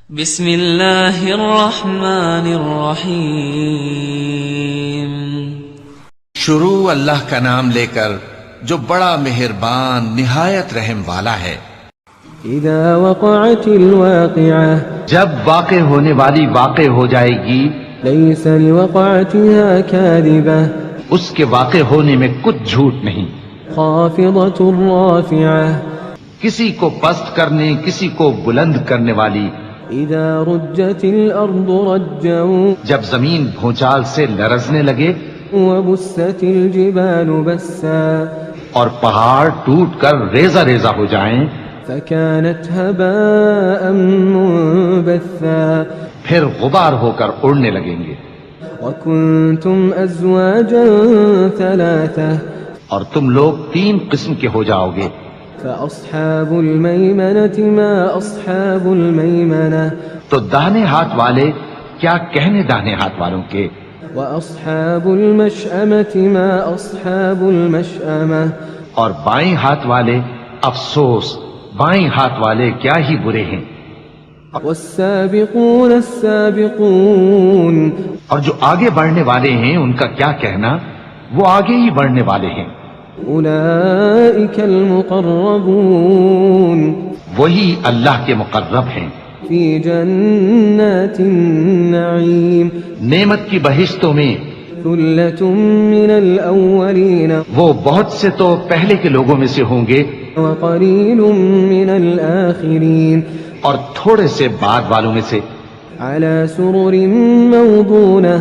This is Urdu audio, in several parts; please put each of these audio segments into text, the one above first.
بسم اللہ الرحمن الرحیم۔ شروع اللہ کا نام لے کر جو بڑا مہربان نہایت رحم والا ہے۔ اذا وقعت الواقعہ، جب واقع ہونے والی واقع ہو جائے گی، لیس لوقعتها کاذبہ، اس کے واقع ہونے میں کچھ جھوٹ نہیں۔ خافضۃ رافعہ، کسی کو پست کرنے کسی کو بلند کرنے والی۔ اذا رجت الارض رجا، جب زمین بھونچال سے لرزنے لگے وبست الجبال بسا، اور پہاڑ ٹوٹ کر ریزہ ریزہ ہو جائیں، فكانت هباء منبثا، پھر غبار ہو کر اڑنے لگیں گے۔ وكنتم ازواجا ثلاثة، اور تم لوگ 3 قسم کے ہو جاؤ گے۔ فأصحاب الميمنة ما أصحاب الميمنة، تو داہنے ہاتھ والے کیا کہنے داہنے ہاتھ والوں کے، وأصحاب المشأمة ما أصحاب المشأمة، اور بائیں ہاتھ والے افسوس، بائیں ہاتھ والے کیا ہی برے ہیں۔ والسابقون السابقون، اور جو آگے بڑھنے والے ہیں ان کا کیا کہنا، وہ آگے ہی بڑھنے والے ہیں۔ أولئك المقربون، وہی اللہ کے مقرب ہیں، في جنات النعيم، نعمت کی بہشتوں میں۔ ثلة من الأولين وہ بہت سے تو پہلے کے لوگوں میں سے ہوں گے، وقليل من الآخرين، اور تھوڑے سے بعد والوں میں سے۔ على سرر موضونة،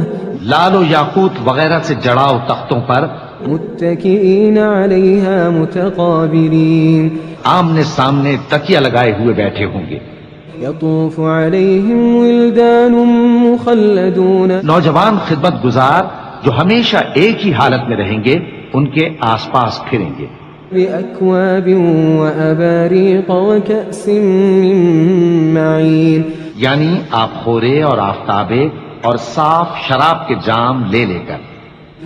لال و یاقوت وغیرہ سے جڑاؤ تختوں پر، متكئين عليها متقابلين، آمنے سامنے تکیہ لگائے ہوئے بیٹھے ہوں گے۔ يطوف عليهم ولدان مخلدون، نوجوان خدمت گزار جو ہمیشہ ایک ہی حالت میں رہیں گے ان کے آس پاس پھریں گے۔ بأكواب وأباريق وكأس من معين، یعنی آپ خورے اور آفتابے اور صاف شراب کے جام لے لے کر۔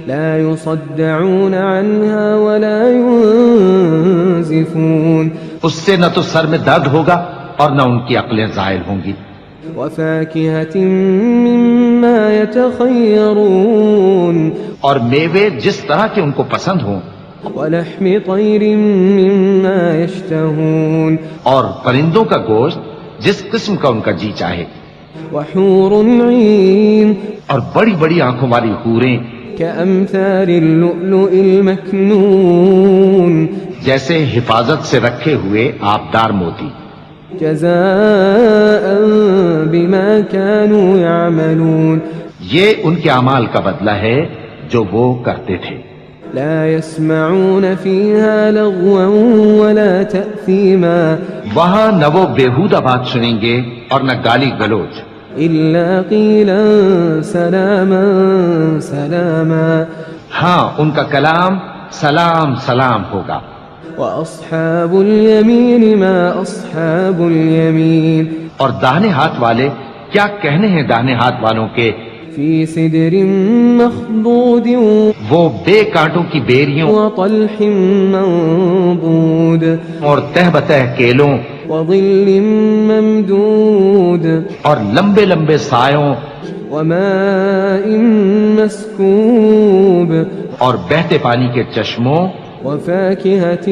لا يصدعون عنها ولا ينزفون، اس سے نہ تو سر میں درد ہوگا اور نہ ان کی عقلیں زائل ہوں گی۔ وفاكهة مما يتخيرون، اور میوے جس طرح کے ان کو پسند ہوں، ولحم طير مما يشتهون، اور پرندوں کا گوشت جس قسم کا ان کا جی چاہے، وحور عين اور بڑی بڑی آنکھوں والی حوریں كأمثال اللؤلؤ المكنون، جیسے حفاظت سے رکھے ہوئے آبدار موتی۔ جزاء بما كانوا يعملون، یہ ان کے اعمال کا بدلہ ہے جو وہ کرتے تھے۔ لا يسمعون فيها لغوا ولا تأثيما، وہاں نہ وہ بیہودہ بات سنیں گے اور نہ گالی گلوچ، إلا قيلا سلاما سلاما، ہاں ان کا کلام سلام سلام ہوگا۔ وأصحاب اليمين ما أصحاب اليمين، اور داہنے ہاتھ والے کیا کہنے ہیں داہنے ہاتھ والوں کے، في سدر مخضود وہ بے کانٹوں کی بیریوں وطلح منضود، اور تہ بتہ کیلوں وظل ممدود، اور لمبے لمبے سایوں وماء مسكوب، اور بہتے پانی کے چشموں وفاكهة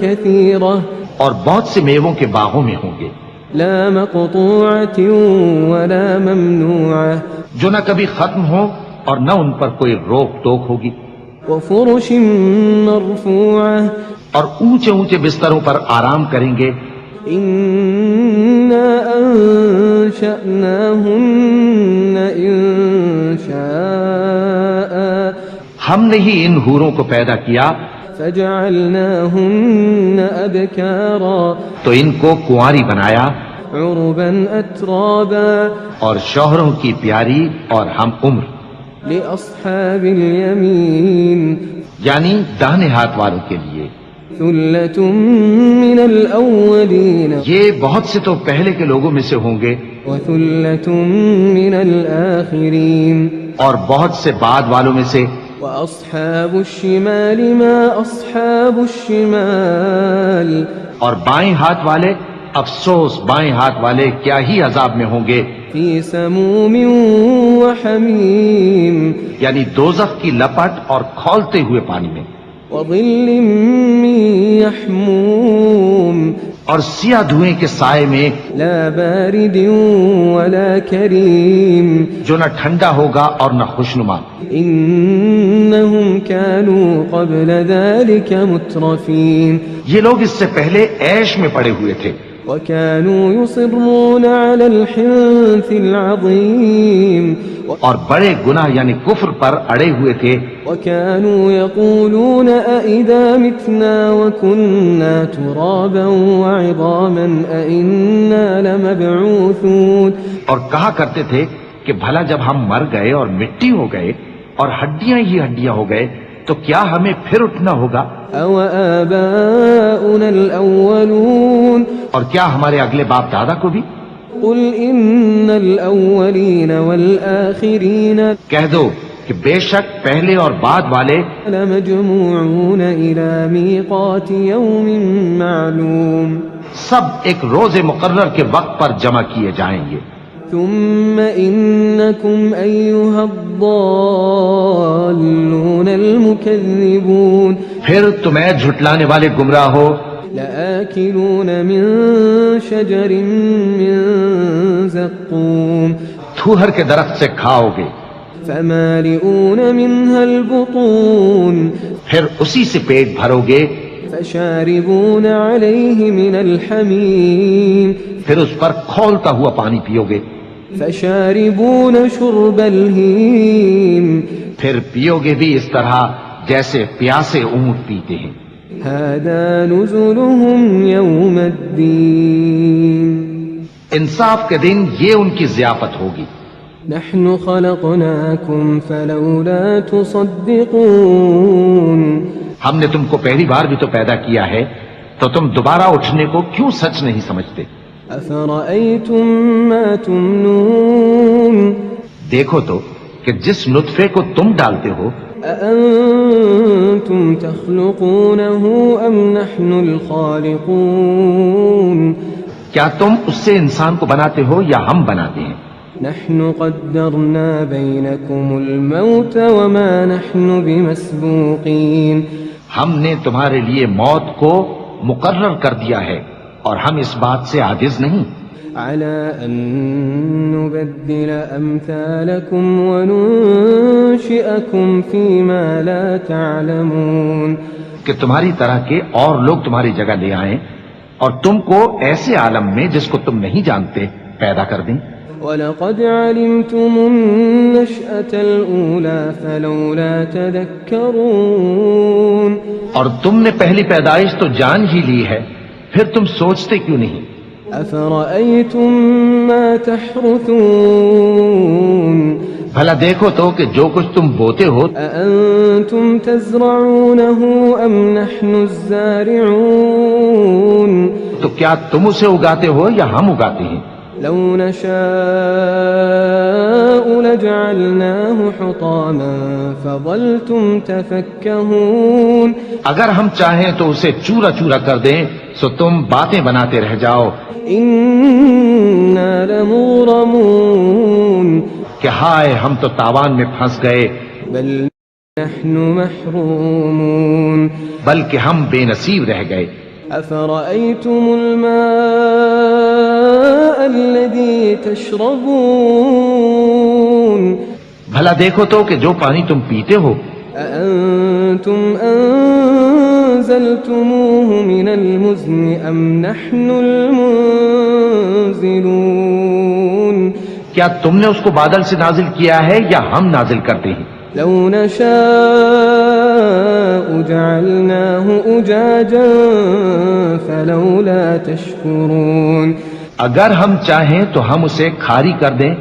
كثيرة، اور بہت سے میووں کے باغوں میں ہوں گے، لا مقطوعة ولا ممنوعة، جو نہ کبھی ختم ہو اور نہ ان پر کوئی روک ٹوک ہوگی، وفرش مرفوعة، اور اونچے اونچے بستروں پر آرام کریں گے۔ إنا أنشأناهن إنشاء، ہم نے ہی ان حوروں کو پیدا کیا فجعلناهن أبكارا، تو ان کو کنواری بنایا، عربا أترابا، اور شوہروں کی پیاری اور ہم عمر، لأصحاب اليمين، یعنی داہنے ہاتھ والوں کے لیے۔ ثلة من الأولين یہ بہت سے تو پہلے کے لوگوں میں سے ہوں گے وثلة من الآخرين، اور بہت سے بعد والوں میں سے۔ وأصحاب الشمال ما أصحاب الشمال، اور بائیں ہاتھ والے افسوس بائیں ہاتھ والے کیا ہی عذاب میں ہوں گے، فی سموم وحمیم یعنی دوزخ کی لپٹ اور کھولتے ہوئے پانی میں، وظل من یحموم اور سیاہ دھوئیں کے سائے میں، لا بارد ولا کریم جو نہ ٹھنڈا ہوگا اور نہ خوشنما۔ انہم كانوا قبل ذلك مترفین یہ لوگ اس سے پہلے عیش میں پڑے ہوئے تھے، وكانوا يصرون على الحنث العظیم اور بڑے گناہ یعنی کفر پر اڑے ہوئے تھے، وكانوا يقولون أئذا متنا وكنا ترابا وعظاما أئنا لمبعوثون، اور کہا کرتے تھے کہ بھلا جب ہم مر گئے اور مٹی ہو گئے اور ہڈیاں ہی ہڈیاں ہو گئے تو کیا ہمیں پھر اٹھنا ہوگا؟ أو آباؤنا الأولون اور کیا ہمارے اگلے باپ دادا کو بھی؟ قل إن الأولين والآخرين کہہ دو کہ بے شک پہلے اور بعد والے لمجموعون إلى ميقات يوم معلوم سب ایک روز مقرر کے وقت پر جمع کیے جائیں گے، ثم إنكم أيها الضالون المكذبون پھر تمہیں جھٹلانے والے گمراہ ہو، لآكلون من شجر من زقوم تھوہر کے درخت سے کھاؤ گے، فمالئون منها البطون پھر اسی سے پیٹ بھرو گے، فشاربون عليه من الحميم پھر اس پر کھولتا ہوا پانی پیو گے، فشاربون شرب الهيم پھر پیو گے بھی اس طرح جیسے پیاسے اونٹ پیتے ہیں۔ هذا نزلهم يوم الدين انصاف کے دن یہ ان کی ضیافت ہوگی۔ نحن خلقناكم فلولا تصدقون ہم نے تم کو پہلی بار بھی تو پیدا کیا ہے تو تم دوبارہ اٹھنے کو کیوں سچ نہیں سمجھتے؟ أفرأيتم ما تمنون دیکھو تو کہ جس نطفے کو تم ڈالتے ہو، أأنتم تخلقونه أم نحن الخالقون کیا تم اس سے انسان کو بناتے ہو یا ہم بناتے ہیں؟ نحن قدرنا بينكم الموت وما نحن بمسبوقين ہم نے تمہارے لیے موت کو مقرر کر دیا ہے اور ہم اس بات سے عاجز نہیں، على أن نبدل أمثالكم وننشئكم فيما لا تعلمون کہ تمہاری طرح کے اور لوگ تمہاری جگہ لے آئیں اور تم کو ایسے عالم میں جس کو تم نہیں جانتے پیدا کر دیں۔ وَلَقَدْ عَلِمْتُمُ النَّشْأَةَ الْأُولَى فَلَوْلَا تَذَكَّرُونَ اور تم نے پہلی پیدائش تو جان ہی لی ہے، پھر تم سوچتے کیوں نہیں؟ أَفَرَأَيْتُم مَّا تَحْرُثُونَ بھلا دیکھو تو کہ جو کچھ تم بوتے ہو، أَأَنتُمْ تَزْرَعُونَهُ أَمْ نَحْنُ الزَّارِعُونَ تو کیا تم اسے اگاتے ہو یا ہم اگاتے ہیں؟ لو نشاء لجعلناه حطاما فظلتم تفكهون اگر ہم چاہیں تو اسے چورا چورا کر دیں سو تم باتیں بناتے رہ جاؤ إنا لمغرمون کہ ہائے ہم تو تاوان میں پھنس گئے، بل نحن محرومون بلکہ ہم بے نصیب رہ گئے۔ أفرأيتم الماء الذي تشربون بھلا دیکھو تو کہ جو پانی تم پیتے ہو، أأنتم أنزلتموه من المزن أم نحن المنزلون کیا تم نے اس کو بادل سے نازل کیا ہے یا ہم نازل کرتے ہیں؟ لو نشاء جعلناه أجاجا فلولا تشكرون اگر ہم چاہیں تو ہم اسے کھاری کر دیں،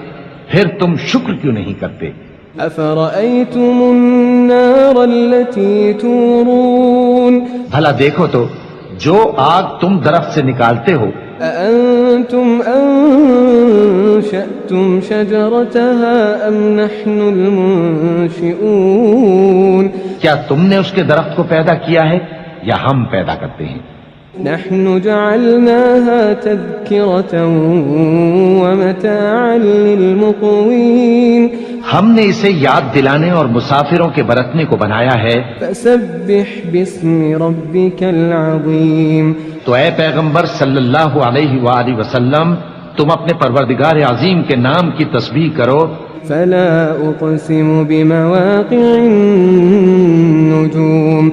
پھر تم شکر کیوں نہیں کرتے؟ أفرأيتم النار التي تورون بھلا دیکھو تو جو آگ تم درخت سے نکالتے ہو، أأنتم أنشأتم شجرتها أم نحن المنشئون کیا تم نے اس کے درخت کو پیدا کیا ہے یا ہم پیدا کرتے ہیں؟ نحن جعلناها تذكرة ومتاعا للمقوين ہم نے اسے یاد دلانے اور مسافروں کے برتنے کو بنایا ہے. فسبح باسم ربك العظيم. تو اے پیغمبر صلی اللہ علیہ وآلہ وسلم تم اپنے پروردگار عظیم کے نام کی تسبیح کرو. فلا أقسم بمواقع النجوم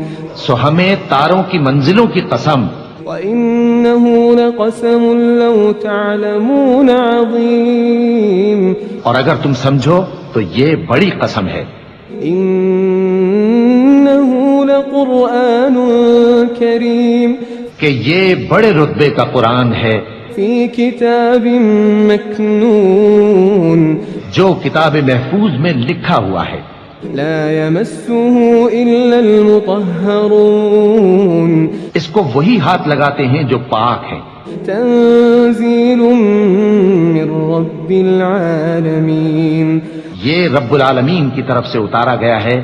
سو ہمیں تاروں کی منزلوں کی قسم. وإنه لقسم لو تعلمون عظيم. اور اگر تم سمجھو تو یہ بڑی قسم ہے. إنه لقرآن كريم. کہ یہ بڑے رتبے کا قرآن ہے. في كتاب مكنون. جو کتاب محفوظ میں لکھا ہوا ہے. لا يمسه إلا المطهرون. اس کو وہی ہاتھ لگاتے ہیں جو پاک ہیں. تنزيل من رب العالمين. یہ رب العالمین کی طرف سے اتارا گیا ہے.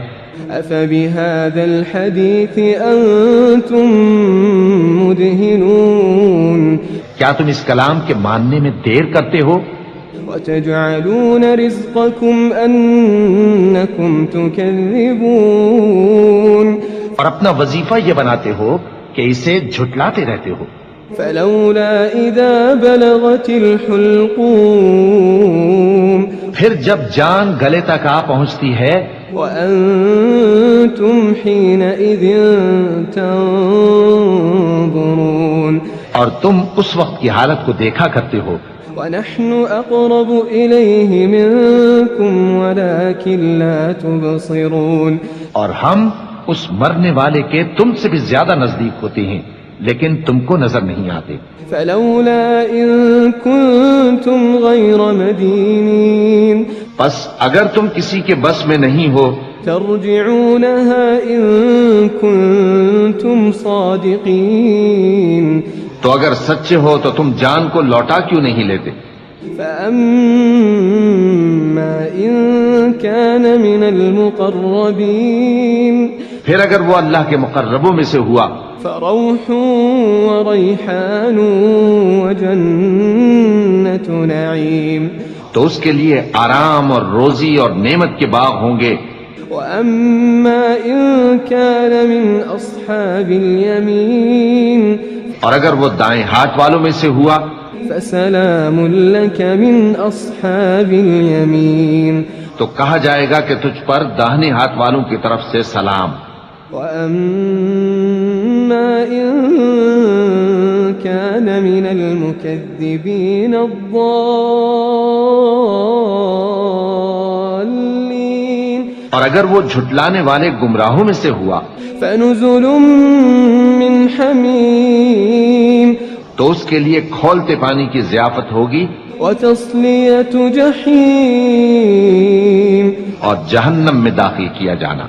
أفبهذا الحديث أنتم مدهنون. کیا تم اس کلام کے ماننے میں دیر کرتے ہو؟ وتجعلون رزقكم أنكم تكذبون. اور اپنا وظیفہ یہ بناتے ہو کہ اسے جھٹلاتے رہتے ہو. فلولا إذا بلغت الحلقوم. پھر جب جان گلے تک آ پہنچتی ہے وأنتم حينئذ تنظرون. اور تم اس وقت کی حالت کو دیکھا کرتے ہو. ونحن أقرب إليه منكم ولكن لا تبصرون. اور ہم اس مرنے والے کے تم سے بھی زیادہ نزدیک ہوتے ہیں لیکن تم کو نظر نہیں آتے. فلولا إن كنتم غير مدينين. بس اگر تم کسی کے بس میں نہیں ہو ترجعونها إن كنتم صادقين. تو اگر سچے ہو تو تم جان کو لوٹا کیوں نہیں لیتے؟ فأما إن كان من المقربين. پھر اگر وہ اللہ کے مقربوں میں سے ہوا فروح وريحان وجنة نعيم. تو اس کے لیے آرام اور روزی اور نعمت کے باغ ہوں گے. وأما إن كان من أصحاب اليمين. اور اگر وہ دائیں ہاتھ والوں میں سے ہوا فسلام لك من أصحاب اليمين. تو کہا جائے گا کہ تجھ پر داہنے ہاتھ والوں کی طرف سے سلام. وأما إن كان من المكذبين الضالين. اور اگر وہ جھٹلانے والے گمراہوں میں سے ہوا فنزل من حمیم. تو اس کے لیے کھولتے پانی کی ضیافت ہوگی وتصلیۃ جحیم. اور جہنم میں داخل کیا جانا.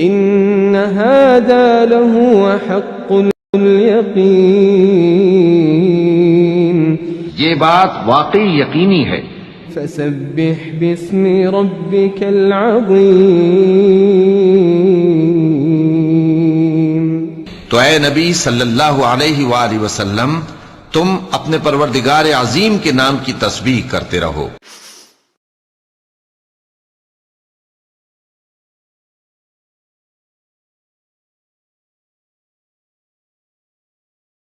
ان هذا لهو حق اليقین. یہ بات واقعی یقینی ہے. فسبح باسم ربك العظیم. تو اے نبی صلی اللہ علیہ وآلہ وسلم تم اپنے پروردگار عظیم کے نام کی تسبیح کرتے رہو.